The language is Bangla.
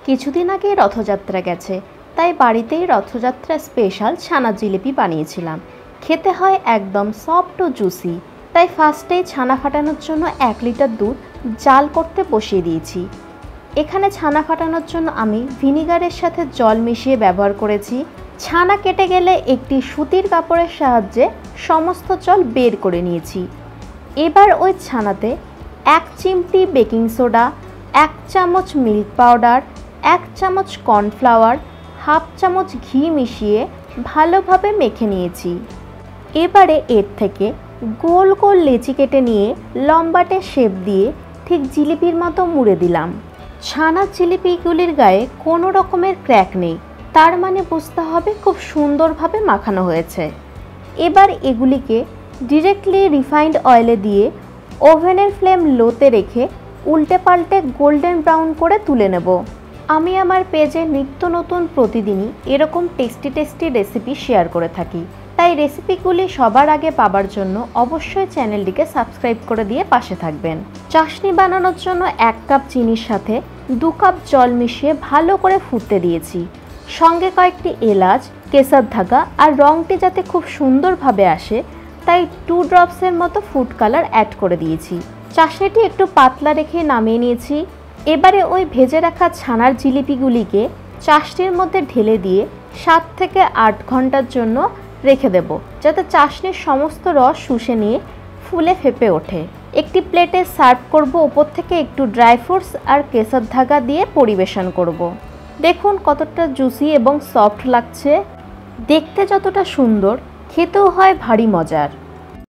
কিছুদিন আগে রথযাত্রা গেছে, তাই বাড়িতেই রথযাত্রা স্পেশাল ছানা জিলিপি বানিয়েছিলাম। খেতে হয় একদম সফট ও জুসি। তাই ফার্স্টেই ছানা ফাটানোর জন্য 1 লিটার দুধ জাল করতে বসিয়ে দিয়েছি। এখানে ছানা ফাটানোর জন্য আমি ভিনিগারের সাথে জল মিশিয়ে ব্যবহার করেছি। ছানা কেটে গেলে একটি সুতির কাপড়ের সাহায্যে সমস্ত জল বের করে নিয়েছি। এবার ওই ছানাতে 1 চিমটি বেকিং সোডা, 1 চামচ মিল্ক পাউডার, 1 চামচ কর্নফ্লাওয়ার, হাফ চামচ ঘি মিশিয়ে ভালোভাবে মেখে নিয়েছি। এবারে এর থেকে গোল গোল লেচি কেটে নিয়ে লম্বাটে শেপ দিয়ে ঠিক জিলিপির মতো মুড়ে দিলাম। ছানার জিলিপিগুলির গায়ে কোনো রকমের ক্র্যাক নেই, তার মানে বুঝতে হবে খুব সুন্দরভাবে মাখানো হয়েছে। এবার এগুলিকে ডিরেক্টলি রিফাইন্ড অয়েলে দিয়ে ওভেনের ফ্লেম লোতে রেখে উল্টে পাল্টে গোল্ডেন ব্রাউন করে তুলে নেব। আমি আমার পেজে নিত্য নতুন প্রতিদিনই এরকম টেস্টি রেসিপি শেয়ার করে থাকি, তাই রেসিপিগুলি সবার আগে পাবার জন্য অবশ্যই চ্যানেলটিকে সাবস্ক্রাইব করে দিয়ে পাশে থাকবেন। চাশনি বানানোর জন্য 1 কাপ চিনির সাথে 2 কাপ জল মিশিয়ে ভালো করে ফুটতে দিয়েছি। সঙ্গে কয়েকটি এলাচ, কেশর ধাগা আর রঙটি যাতে খুব সুন্দরভাবে আসে তাই 2 ড্রপসের মতো ফুড কালার অ্যাড করে দিয়েছি। চাশনিটি একটু পাতলা রেখে নামিয়ে নিয়েছি। এবারে ওই ভেজে রাখা ছানার জিলিপিগুলিকে চাশনির মধ্যে ঢেলে দিয়ে 7 থেকে 8 ঘন্টার জন্য রেখে দেব, যাতে চাশনির সমস্ত রস শুষে নিয়ে ফুলে ফেপে ওঠে। একটি প্লেটে সার্ভ করব, ওপর থেকে একটু ড্রাই ফ্রুটস আর কেশর ধাগা দিয়ে পরিবেশন করব। দেখুন কতটা জুসি এবং সফট লাগছে। দেখতে যতটা সুন্দর, খেতেও হয় ভারী মজার।